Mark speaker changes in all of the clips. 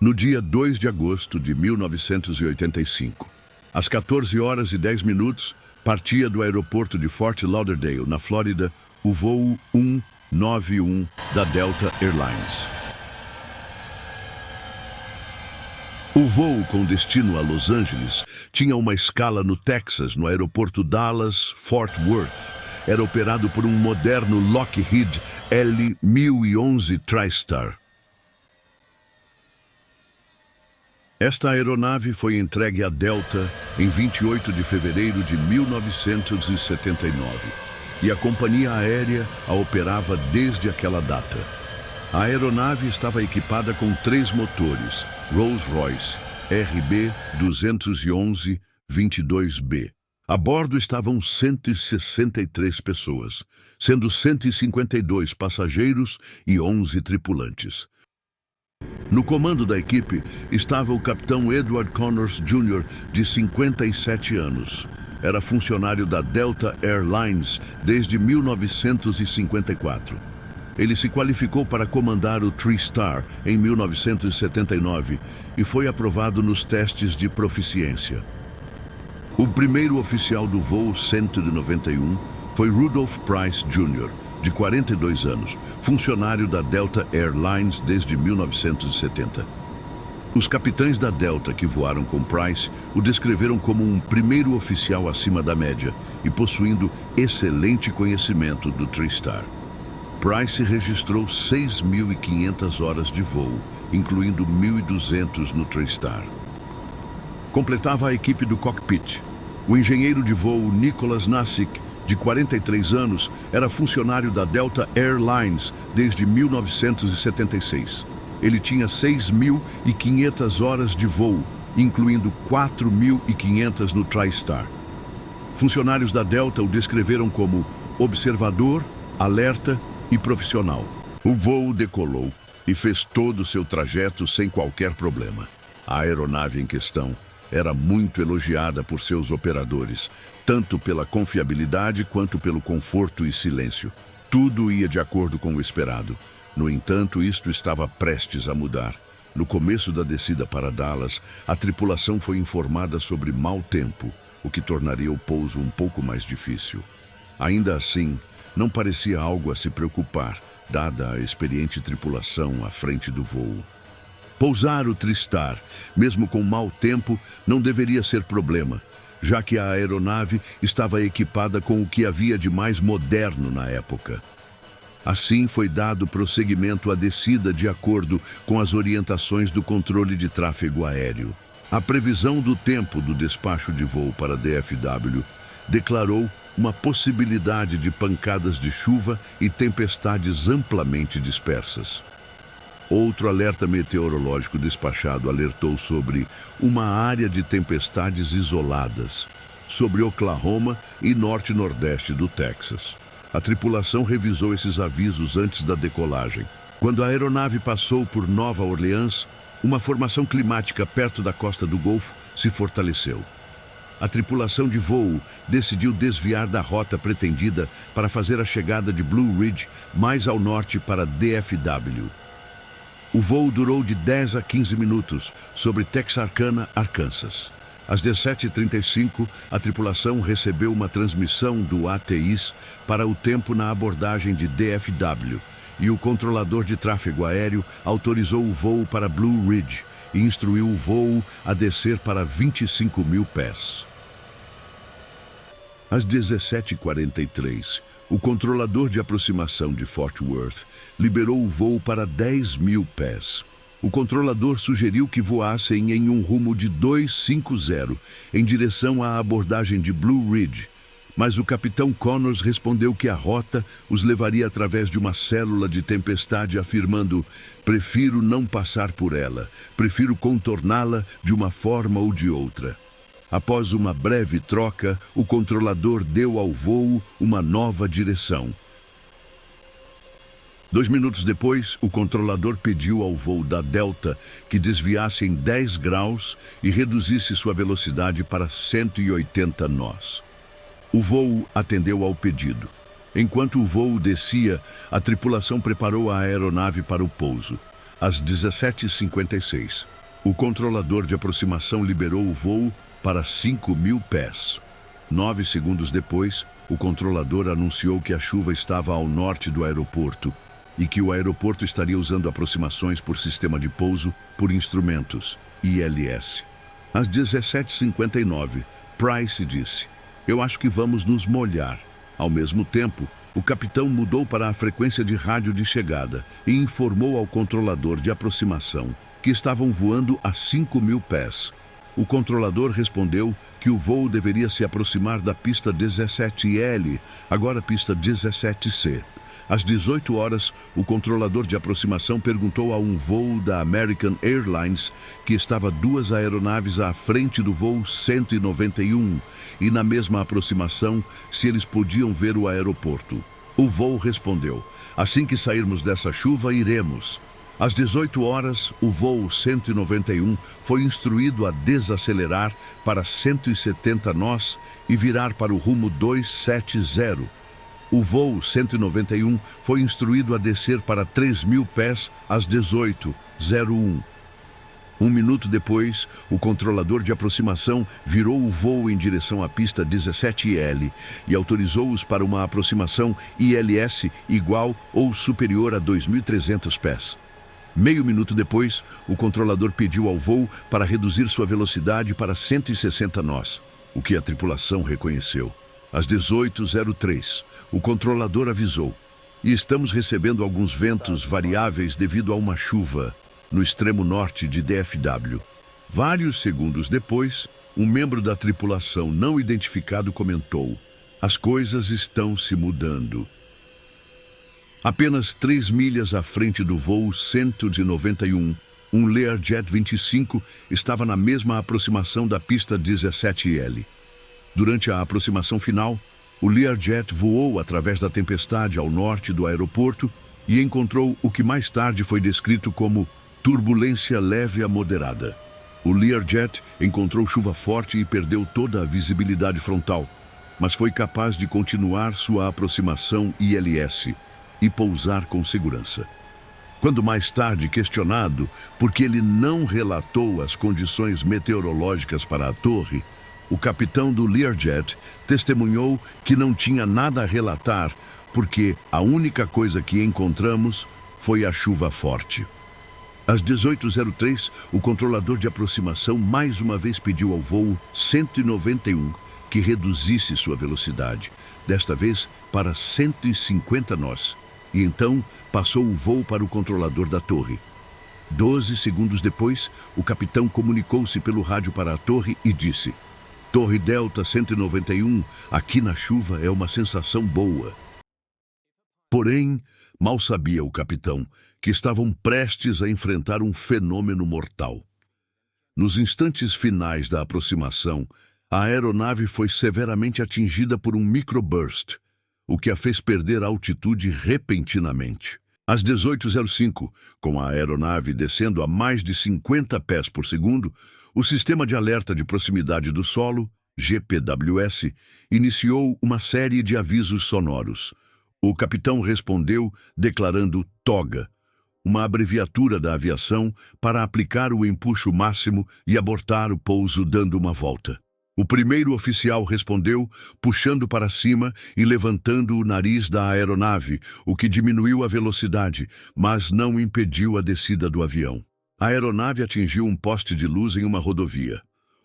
Speaker 1: No dia 2 de agosto de 1985, às 14 horas e 10 minutos, partia do aeroporto de Fort Lauderdale, na Flórida, o voo 191 da Delta Airlines. O voo com destino a Los Angeles tinha uma escala no Texas, no aeroporto Dallas-Fort Worth. Era operado por um moderno Lockheed L-1011 TriStar. Esta aeronave foi entregue à Delta em 28 de fevereiro de 1979 e a companhia aérea a operava desde aquela data. A aeronave estava equipada com 3 motores Rolls-Royce RB-211-22B. A bordo estavam 163 pessoas, sendo 152 passageiros e 11 tripulantes. No comando da equipe estava o capitão Edward Connors Jr., de 57 anos. Era funcionário da Delta Airlines desde 1954. Ele se qualificou para comandar o TriStar em 1979 e foi aprovado nos testes de proficiência. O primeiro oficial do voo 191 foi Rudolph Price Jr., de 42 anos, funcionário da Delta Airlines desde 1970. Os capitães da Delta que voaram com Price o descreveram como um primeiro oficial acima da média e possuindo excelente conhecimento do TriStar. Price registrou 6.500 horas de voo, incluindo 1.200 no TriStar. Completava a equipe do cockpit. O engenheiro de voo Nicholas Nassik, de 43 anos, era funcionário da Delta Airlines desde 1976. Ele tinha 6.500 horas de voo, incluindo 4.500 no TriStar. Funcionários da Delta o descreveram como observador, alerta e profissional. O voo decolou e fez todo o seu trajeto sem qualquer problema. A aeronave em questão era muito elogiada por seus operadores, tanto pela confiabilidade quanto pelo conforto e silêncio. Tudo ia de acordo com o esperado. No entanto, isto estava prestes a mudar. No começo da descida para Dallas, a tripulação foi informada sobre mau tempo, o que tornaria o pouso um pouco mais difícil. Ainda assim, não parecia algo a se preocupar, dada a experiente tripulação à frente do voo. Pousar o TriStar, mesmo com mau tempo, não deveria ser problema, já que a aeronave estava equipada com o que havia de mais moderno na época. Assim foi dado prosseguimento à descida de acordo com as orientações do controle de tráfego aéreo. A previsão do tempo do despacho de voo para DFW declarou uma possibilidade de pancadas de chuva e tempestades amplamente dispersas. Outro alerta meteorológico despachado alertou sobre uma área de tempestades isoladas, sobre Oklahoma e norte-nordeste do Texas. A tripulação revisou esses avisos antes da decolagem. Quando a aeronave passou por Nova Orleans, uma formação climática perto da costa do Golfo se fortaleceu. A tripulação de voo decidiu desviar da rota pretendida para fazer a chegada de Blue Ridge mais ao norte para DFW. O voo durou de 10 a 15 minutos sobre Texarkana, Arkansas. Às 17h35, a tripulação recebeu uma transmissão do ATIS para o tempo na abordagem de DFW e o controlador de tráfego aéreo autorizou o voo para Blue Ridge e instruiu o voo a descer para 25.000 pés. Às 17h43, o controlador de aproximação de Fort Worth liberou o voo para 10.000 pés. O controlador sugeriu que voassem em um rumo de 250 em direção à abordagem de Blue Ridge, mas o capitão Connors respondeu que a rota os levaria através de uma célula de tempestade, afirmando: "Prefiro não passar por ela, prefiro contorná-la de uma forma ou de outra." Após uma breve troca, o controlador deu ao voo uma nova direção. 2 minutos depois, o controlador pediu ao voo da Delta que desviasse em 10 graus e reduzisse sua velocidade para 180 nós. O voo atendeu ao pedido. Enquanto o voo descia, a tripulação preparou a aeronave para o pouso. Às 17h56, o controlador de aproximação liberou o voo para 5.000 pés. 9 segundos depois, o controlador anunciou que a chuva estava ao norte do aeroporto e que o aeroporto estaria usando aproximações por sistema de pouso por instrumentos, ILS. Às 17h59, Price disse: "Eu acho que vamos nos molhar." Ao mesmo tempo, o capitão mudou para a frequência de rádio de chegada e informou ao controlador de aproximação que estavam voando a 5.000 pés. O controlador respondeu que o voo deveria se aproximar da pista 17L, agora pista 17C. Às 18 horas, o controlador de aproximação perguntou a um voo da American Airlines, que estava 2 aeronaves à frente do voo 191, e na mesma aproximação, se eles podiam ver o aeroporto. O voo respondeu: "Assim que sairmos dessa chuva, iremos." Às 18 horas, o voo 191 foi instruído a desacelerar para 170 nós e virar para o rumo 270. O voo 191 foi instruído a descer para 3.000 pés às 18h01. Um minuto depois, o controlador de aproximação virou o voo em direção à pista 17L e autorizou-os para uma aproximação ILS igual ou superior a 2.300 pés. Meio minuto depois, o controlador pediu ao voo para reduzir sua velocidade para 160 nós, o que a tripulação reconheceu. Às 18h03, o controlador avisou: "E estamos recebendo alguns ventos variáveis devido a uma chuva no extremo norte de DFW." Vários segundos depois, um membro da tripulação não identificado comentou: "As coisas estão se mudando." Apenas 3 milhas à frente do voo 191, um Learjet 25 estava na mesma aproximação da pista 17L. Durante a aproximação final, o Learjet voou através da tempestade ao norte do aeroporto e encontrou o que mais tarde foi descrito como turbulência leve a moderada. O Learjet encontrou chuva forte e perdeu toda a visibilidade frontal, mas foi capaz de continuar sua aproximação ILS e pousar com segurança. Quando mais tarde questionado por que ele não relatou as condições meteorológicas para a torre, o capitão do Learjet testemunhou que não tinha nada a relatar porque a única coisa que encontramos foi a chuva forte. Às 18h03, o controlador de aproximação mais uma vez pediu ao voo 191 que reduzisse sua velocidade, desta vez para 150 nós. E então passou o voo para o controlador da torre. 12 segundos depois, o capitão comunicou-se pelo rádio para a torre e disse: "Torre Delta 191, aqui na chuva é uma sensação boa." Porém, mal sabia o capitão que estavam prestes a enfrentar um fenômeno mortal. Nos instantes finais da aproximação, a aeronave foi severamente atingida por um microburst, o que a fez perder a altitude repentinamente. Às 18h05, com a aeronave descendo a mais de 50 pés por segundo, o Sistema de Alerta de Proximidade do Solo, GPWS, iniciou uma série de avisos sonoros. O capitão respondeu declarando TOGA, uma abreviatura da aviação para aplicar o empuxo máximo e abortar o pouso dando uma volta. O primeiro oficial respondeu, puxando para cima e levantando o nariz da aeronave, o que diminuiu a velocidade, mas não impediu a descida do avião. A aeronave atingiu um poste de luz em uma rodovia.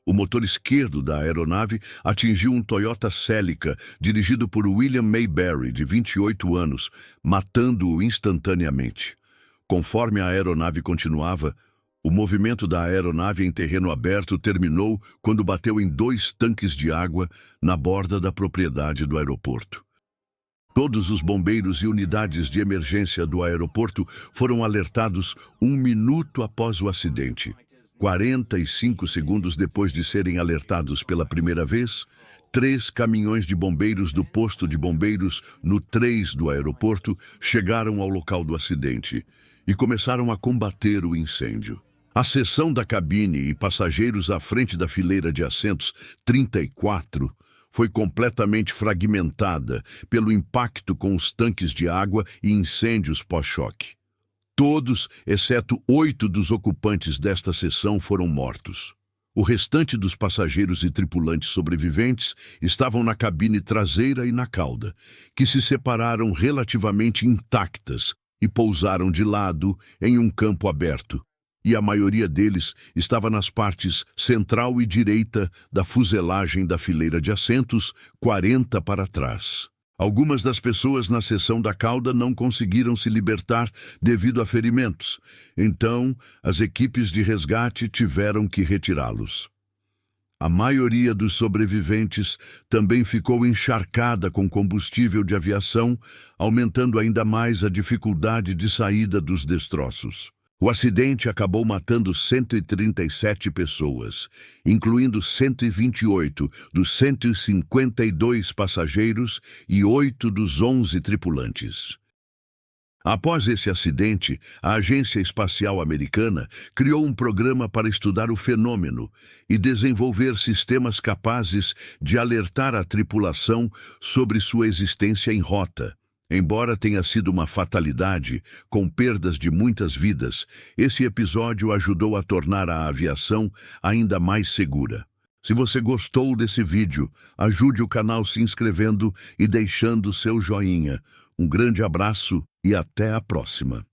Speaker 1: O motor esquerdo da aeronave atingiu um Toyota Celica, dirigido por William Mayberry, de 28 anos, matando-o instantaneamente. Conforme a aeronave continuava, o movimento da aeronave em terreno aberto terminou quando bateu em 2 tanques de água na borda da propriedade do aeroporto. Todos os bombeiros e unidades de emergência do aeroporto foram alertados 1 minuto após o acidente. 45 segundos depois de serem alertados pela primeira vez, 3 caminhões de bombeiros do posto de bombeiros no 3 do aeroporto chegaram ao local do acidente e começaram a combater o incêndio. A seção da cabine e passageiros à frente da fileira de assentos 34 foi completamente fragmentada pelo impacto com os tanques de água e incêndios pós-choque. Todos, exceto 8 dos ocupantes desta seção, foram mortos. O restante dos passageiros e tripulantes sobreviventes estavam na cabine traseira e na cauda, que se separaram relativamente intactas e pousaram de lado em um campo aberto, e a maioria deles estava nas partes central e direita da fuselagem da fileira de assentos, 40 para trás. Algumas das pessoas na seção da cauda não conseguiram se libertar devido a ferimentos, então as equipes de resgate tiveram que retirá-los. A maioria dos sobreviventes também ficou encharcada com combustível de aviação, aumentando ainda mais a dificuldade de saída dos destroços. O acidente acabou matando 137 pessoas, incluindo 128 dos 152 passageiros e 8 dos 11 tripulantes. Após esse acidente, a Agência Espacial Americana criou um programa para estudar o fenômeno e desenvolver sistemas capazes de alertar a tripulação sobre sua existência em rota. Embora tenha sido uma fatalidade, com perdas de muitas vidas, esse episódio ajudou a tornar a aviação ainda mais segura. Se você gostou desse vídeo, ajude o canal se inscrevendo e deixando seu joinha. Um grande abraço e até a próxima.